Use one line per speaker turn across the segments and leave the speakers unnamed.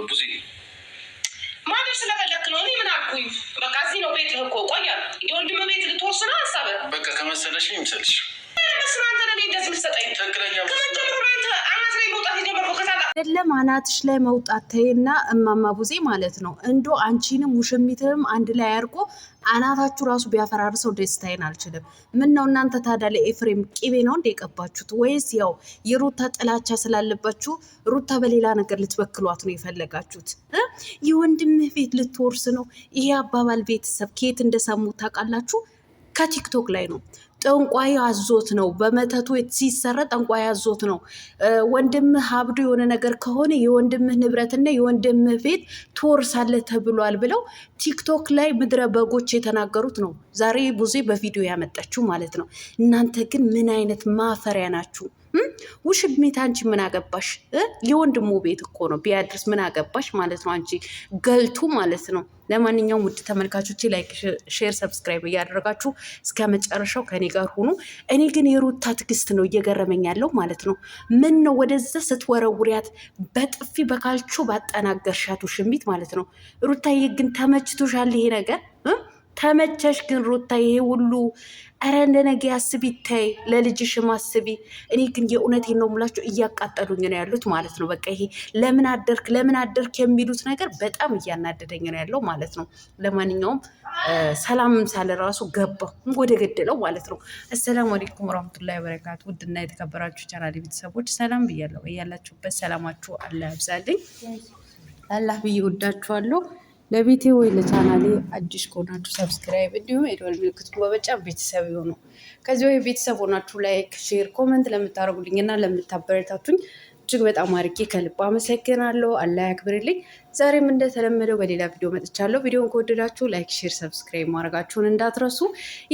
ቡዜ
ማለት ስለፈለክ ነው። እኔ ምን አልኩኝ? በቃ እዚህ ነው ቤት እኮ ቆያ የወንድም ቤት ልትወስነ ሀሳብ
በቃ ከመሰለሽ ይምሰልሽ።
ስናንተ ነ እንደዚህ ልሰጠኝ
ትክክለኛ
አይደለም አናትሽ ላይ መውጣት ተይና እማማ ቡዜ ማለት ነው። እንዶ አንቺንም ውሽሚትንም አንድ ላይ አድርጎ አናታችሁ ራሱ ቢያፈራርሰው ደስታዬን አልችልም። ምን ነው እናንተ ታዲያ ለኤፍሬም ቂቤ ነው እንደ የቀባችሁት? ወይስ ያው የሩታ ጥላቻ ስላለባችሁ ሩታ በሌላ ነገር ልትበክሏት ነው የፈለጋችሁት? የወንድምህ ቤት ልትወርስ ነው? ይሄ አባባል ቤተሰብ ከየት እንደሰሙት ታውቃላችሁ? ከቲክቶክ ላይ ነው። ጠንቋይ አዞት ነው። በመተቱ ሲሰራ ጠንቋይ አዞት ነው። ወንድምህ አብዶ የሆነ ነገር ከሆነ የወንድምህ ንብረትና የወንድምህ ቤት ትወርሳለህ ተብሏል ብለው ቲክቶክ ላይ ምድረ በጎች የተናገሩት ነው ዛሬ ቡዜ በቪዲዮ ያመጣችሁ ማለት ነው። እናንተ ግን ምን አይነት ማፈሪያ ናችሁ? ውሽሚት አንቺ ምን አገባሽ? የወንድሙ ቤት እኮ ነው ቢያድርስ ምን አገባሽ ማለት ነው። አንቺ ገልቱ ማለት ነው። ለማንኛውም ውድ ተመልካቾች ላይክ፣ ሼር፣ ሰብስክራይብ እያደረጋችሁ እስከ መጨረሻው ከኔ ጋር ሁኑ። እኔ ግን የሩታ ትዕግስት ነው እየገረመኝ ያለው ማለት ነው። ምን ነው ወደዛ ስትወረውሪያት በጥፊ በካልቾ ባጠናገርሻት ውሽሚት ማለት ነው። ሩታዬ ግን ተመችቶሻል ይሄ ነገር? ተመቸሽ ግን ሩታ ይሄ ሁሉ? ኧረ እንደ ነገ አስቢ፣ ታይ ለልጅሽም አስቢ። እኔ ግን የእውነቴን ነው የምላችሁ እያቃጠሉኝ ነው ያሉት ማለት ነው። በቃ ይሄ ለምን አደርክ የሚሉት ነገር በጣም እያናደደኝ ነው ያለው ማለት ነው። ለማንኛውም ሰላምም ሳለ ራሱ ገባ ወደ ገደለው ማለት ነው። አሰላሙ አለይኩም ወራህመቱላሂ ወበረካቱ። ውድና የተከበራችሁ ቻናል ቤተሰቦች ሰላም ብያለሁ። እያላችሁበት ሰላማችሁ አላህ ያብዛልኝ። አላህ ብዬ ወዳችኋለሁ። ለቤቴ ወይ ለቻናሌ አዲስ ከሆናችሁ ሰብስክራይብ እንዲሁም የደወል ምልክቱን በመጫን ቤተሰብ ይሁኑ። ከዚህ ወይ ቤተሰብ ሆናችሁ ላይክ፣ ሼር፣ ኮመንት ለምታደርጉልኝ እና ለምታበረታቱኝ እጅግ በጣም አድርጌ ከልብ አመሰግናለሁ። አላህ ያክብርልኝ። ዛሬም እንደተለመደው በሌላ ቪዲዮ መጥቻለሁ። ቪዲዮን ከወደዳችሁ ላይክ፣ ሼር፣ ሰብስክራይብ ማድረጋችሁን እንዳትረሱ።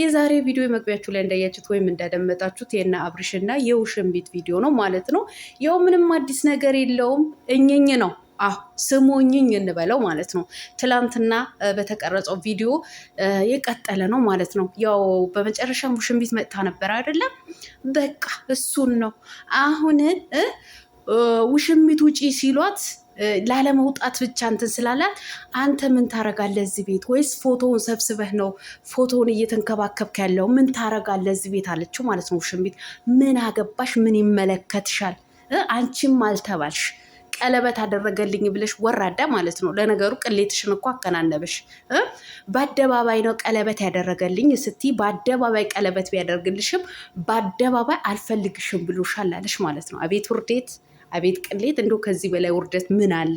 የዛሬ ቪዲዮ መግቢያችሁ ላይ እንዳያችሁት ወይም እንዳደመጣችሁት የእነ አብርሽና የውሽሚት ቪዲዮ ነው ማለት ነው። ያው ምንም አዲስ ነገር የለውም፣ እኝኝ ነው። ስሙኝኝ እንበለው ማለት ነው። ትላንትና በተቀረጸው ቪዲዮ የቀጠለ ነው ማለት ነው። ያው በመጨረሻ ውሽሚት መጥታ ነበር አይደለም? በቃ እሱን ነው አሁን ውሽሚት ውጪ ሲሏት ላለመውጣት ብቻ እንትን ስላላት አንተ ምን ታረጋለህ እዚህ ቤት? ወይስ ፎቶውን ሰብስበህ ነው ፎቶውን እየተንከባከብክ ያለው? ምን ታረጋለህ እዚህ ቤት አለችው ማለት ነው። ውሽሚት ምን አገባሽ? ምን ይመለከትሻል? አንቺም አልተባልሽ ቀለበት አደረገልኝ ብለሽ ወራዳ ማለት ነው። ለነገሩ ቅሌትሽን እኮ አከናነበሽ። በአደባባይ ነው ቀለበት ያደረገልኝ ስትይ፣ በአደባባይ ቀለበት ቢያደርግልሽም በአደባባይ አልፈልግሽም ብሎሻል አለሽ ማለት ነው። አቤት ውርዴት፣ አቤት ቅሌት! እንደው ከዚህ በላይ ውርደት ምን አለ?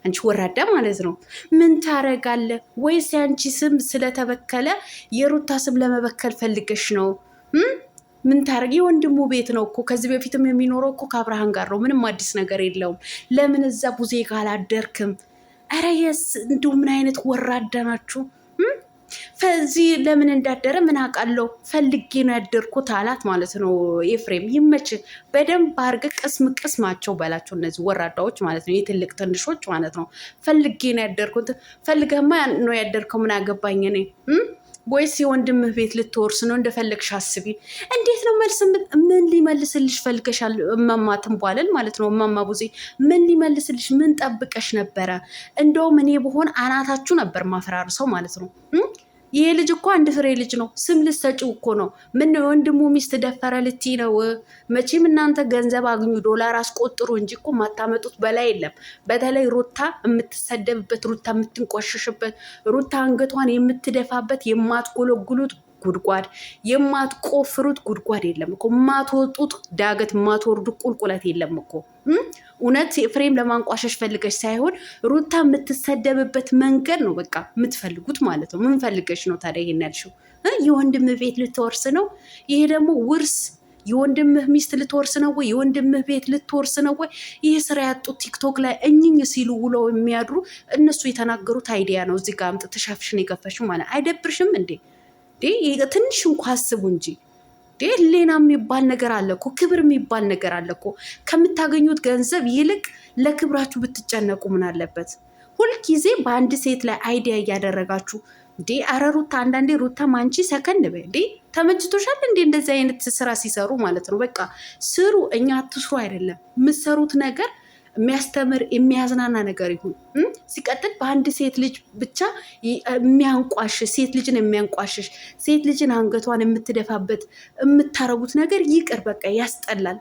አንቺ ወራዳ ማለት ነው። ምን ታረጋለ? ወይስ ያንቺ ስም ስለተበከለ የሩታ ስም ለመበከል ፈልገሽ ነው? ምን ታረግ? የወንድሙ ቤት ነው እኮ ከዚህ በፊትም የሚኖረው እኮ ከአብርሃም ጋር ነው። ምንም አዲስ ነገር የለውም። ለምን እዛ ቡዜ ጋር አላደርክም? ኧረ የስ እንዲሁ ምን አይነት ወራዳ ናችሁ? ከዚህ ለምን እንዳደረ ምን አውቃለሁ? ፈልጌ ነው ያደርኩት አላት ማለት ነው። ኤፍሬም ይመች፣ በደንብ አድርገህ ቅስማቸው በላቸው እነዚህ ወራዳዎች ማለት ነው። የትልቅ ትንሾች ማለት ነው። ፈልጌ ነው ያደርኩት። ፈልገማ ነው ያደርከው። ምን አገባኝ እኔ? ወይስ የወንድምህ ቤት ልትወርስ ነው? እንደፈለግሽ አስቢ። እንዴት ነው መልስ? ምን ሊመልስልሽ ፈልገሻል? እማማ ትንቧለን ማለት ነው። እማማ ቡዜ ምን ሊመልስልሽ? ምን ጠብቀሽ ነበረ? እንደውም እኔ በሆን አናታችሁ ነበር ማፈራርሰው ማለት ነው። ይሄ ልጅ እኮ አንድ ፍሬ ልጅ ነው። ስም ልትሰጪው እኮ ነው። ምን ወንድሙ ሚስት ደፈረ ልትይ ነው? መቼም እናንተ ገንዘብ አግኙ፣ ዶላር አስቆጥሩ እንጂ እኮ ማታመጡት በላይ የለም። በተለይ ሩታ የምትሰደብበት፣ ሩታ የምትንቆሽሽበት፣ ሩታ አንገቷን የምትደፋበት የማትጎለጉሉት ጉድጓድ፣ የማትቆፍሩት ጉድጓድ የለም እኮ። የማትወጡት ዳገት፣ የማትወርዱት ቁልቁለት የለም እኮ። እውነት ኤፍሬም ለማንቋሸሽ ፈልገሽ ሳይሆን ሩታ የምትሰደብበት መንገድ ነው በቃ የምትፈልጉት ማለት ነው። ምን ፈልገሽ ነው ታዲያ ይሄን ያልሽው? የወንድምህ ቤት ልትወርስ ነው? ይሄ ደግሞ ውርስ የወንድምህ ሚስት ልትወርስ ነው ወይ? የወንድምህ ቤት ልትወርስ ነው ወይ? ይህ ስራ ያጡት ቲክቶክ ላይ እኝኝ ሲሉ ውለው የሚያድሩ እነሱ የተናገሩት አይዲያ ነው። እዚህ ጋር አምጥተሽ አፍሽን የከፈሽው ማለት አይደብርሽም እንዴ? ትንሽ እንኳ አስቡ እንጂ። ሌና የሚባል ነገር አለ እኮ፣ ክብር የሚባል ነገር አለ እኮ። ከምታገኙት ገንዘብ ይልቅ ለክብራችሁ ብትጨነቁ ምን አለበት? ሁልጊዜ በአንድ ሴት ላይ አይዲያ እያደረጋችሁ አረ ሩታ፣ አንዳንዴ ሩታ ማንቺ ሰከንድ በይ። ተመችቶሻል እንዴ? እንደዚህ አይነት ስራ ሲሰሩ ማለት ነው። በቃ ስሩ፣ እኛ አትስሩ አይደለም። የምትሰሩት ነገር የሚያስተምር የሚያዝናና ነገር ይሁን። ሲቀጥል በአንድ ሴት ልጅ ብቻ የሚያንቋሽሽ ሴት ልጅን የሚያንቋሽሽ ሴት ልጅን አንገቷን የምትደፋበት የምታረጉት ነገር ይቅር፣ በቃ ያስጠላል።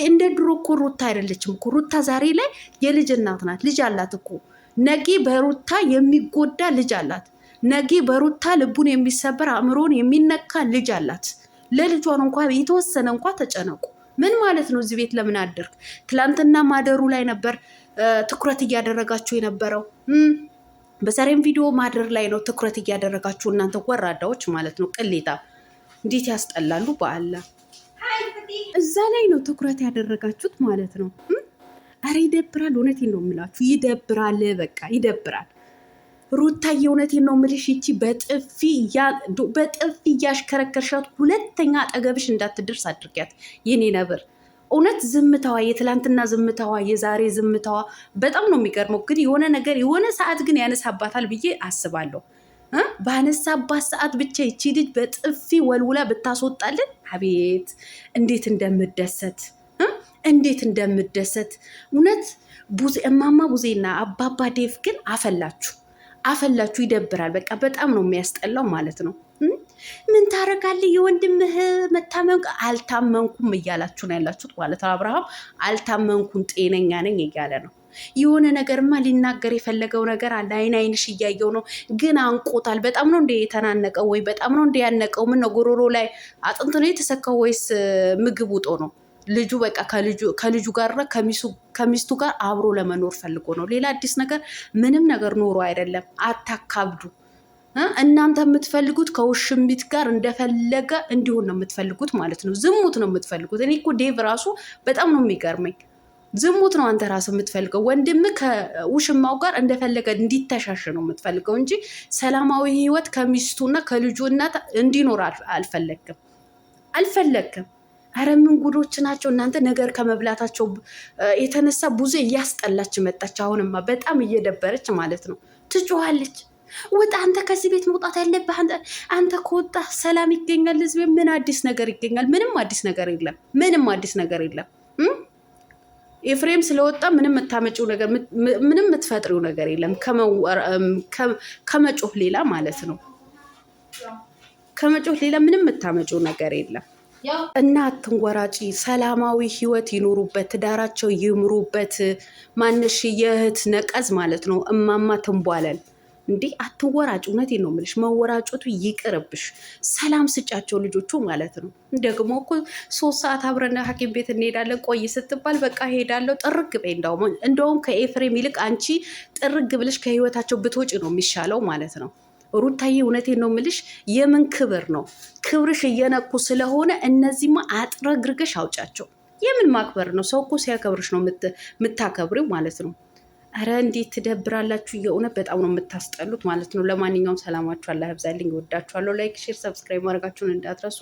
እንደ ድሮ እኮ ሩታ አይደለችም እኮ ሩታ ዛሬ ላይ የልጅ እናት ናት። ልጅ አላት እኮ ነጌ በሩታ የሚጎዳ ልጅ አላት። ነጌ በሩታ ልቡን የሚሰበር አእምሮን የሚነካ ልጅ አላት። ለልጇን እንኳ የተወሰነ እንኳ ተጨነቁ። ምን ማለት ነው? እዚህ ቤት ለምን አደርግ? ትላንትና ማደሩ ላይ ነበር ትኩረት እያደረጋችሁ የነበረው። በዛሬም ቪዲዮ ማደር ላይ ነው ትኩረት እያደረጋችሁ እናንተ ወራዳዎች ማለት ነው። ቅሌታ እንዴት ያስጠላሉ! በአላ እዛ ላይ ነው ትኩረት ያደረጋችሁት ማለት ነው። አረ ይደብራል። እውነቴን ነው የምላችሁ፣ ይደብራል። በቃ ይደብራል። ሩታዬ እውነቴን ነው የምልሽ፣ ይቺ በጥፊ እያሽከረከርሻት ሁለተኛ አጠገብሽ እንዳትደርስ አድርጊያት የኔ ነብር። እውነት ዝምታዋ፣ የትላንትና ዝምታዋ፣ የዛሬ ዝምታዋ በጣም ነው የሚገርመው። ግን የሆነ ነገር የሆነ ሰዓት ግን ያነሳባታል ብዬ አስባለሁ። ባነሳባት ሰዓት ብቻ ይቺ ልጅ በጥፊ ወልውላ ብታስወጣልን አቤት እንዴት እንደምደሰት እንዴት እንደምደሰት እውነት። እማማ ቡዜና አባባ ዴቭ ግን አፈላችሁ። ይደብራል። በቃ በጣም ነው የሚያስጠላው ማለት ነው። ምን ታረጋለህ? የወንድምህ መታመም አልታመንኩም እያላችሁ ነው ያላችሁት ማለት ነው። አብርሃም አልታመንኩም ጤነኛ ነኝ እያለ ነው። የሆነ ነገርማ ሊናገር የፈለገው ነገር አለ። አይንሽ እያየው ነው፣ ግን አንቆታል። በጣም ነው እንደ የተናነቀው ወይ በጣም ነው እንደ ያነቀው። ምን ነው ጎሮሮ ላይ አጥንት ነው የተሰካው ወይስ ምግብ ውጦ ነው? ልጁ በቃ ከልጁ ጋር ከሚስቱ ጋር አብሮ ለመኖር ፈልጎ ነው። ሌላ አዲስ ነገር ምንም ነገር ኖሮ አይደለም። አታካብዱ። እናንተ የምትፈልጉት ከውሽሚት ጋር እንደፈለገ እንዲሆን ነው የምትፈልጉት ማለት ነው። ዝሙት ነው የምትፈልጉት። እኔ እኮ ዴቭ ራሱ በጣም ነው የሚገርመኝ። ዝሙት ነው አንተ ራስ የምትፈልገው። ወንድም ከውሽማው ጋር እንደፈለገ እንዲተሻሽ ነው የምትፈልገው እንጂ ሰላማዊ ህይወት ከሚስቱና ከልጁ እናት እንዲኖር አልፈለግም። አረ ምን ጉዶች ናቸው እናንተ! ነገር ከመብላታቸው የተነሳ ብዙ እያስጠላች መጣች። አሁንማ በጣም እየደበረች ማለት ነው። ትጮኻለች። ወጣ! አንተ ከዚህ ቤት መውጣት ያለብህ አንተ። ከወጣ ሰላም ይገኛል። ህዝብ ምን አዲስ ነገር ይገኛል? ምንም አዲስ ነገር የለም። ኤፍሬም ስለወጣ ምንም የምታመጪው ነገር ምንም የምትፈጥሪው ነገር የለም ከመጮህ ሌላ ማለት ነው። ከመጮህ ሌላ ምንም የምታመጪው ነገር የለም። እና አትንጎራጪ። ሰላማዊ ህይወት ይኖሩበት፣ ትዳራቸው ይምሩበት። ማንሽ የእህት ነቀዝ ማለት ነው። እማማ ትንቧለን እንዴ! አትወራጭ። እውነቴን ነው የምልሽ፣ መወራጮቱ ይቅርብሽ። ሰላም ስጫቸው ልጆቹ ማለት ነው። ደግሞ እኮ 3 ሰዓት አብረን ሐኪም ቤት እንሄዳለን ቆይ ስትባል በቃ ሄዳለሁ ጥርግ በይ። እንደውም ከኤፍሬም ይልቅ አንቺ ጥርግ ብለሽ ከህይወታቸው ብትወጪ ነው የሚሻለው ማለት ነው። ሩታዬ እውነቴን ነው የምልሽ፣ የምን ክብር ነው? ክብርሽ እየነኩ ስለሆነ እነዚህማ አጥረግርገሽ አውጫቸው። የምን ማክበር ነው? ሰው እኮ ሲያከብርሽ ነው የምታከብሪው ማለት ነው። አረ እንዴት ትደብራላችሁ! የእውነት በጣም ነው የምታስጠሉት ማለት ነው። ለማንኛውም ሰላማችሁ አላህ ያብዛልኝ። እወዳችኋለሁ። ላይክ፣ ሼር፣ ሰብስክራይብ ማድረጋችሁን እንዳትረሱ።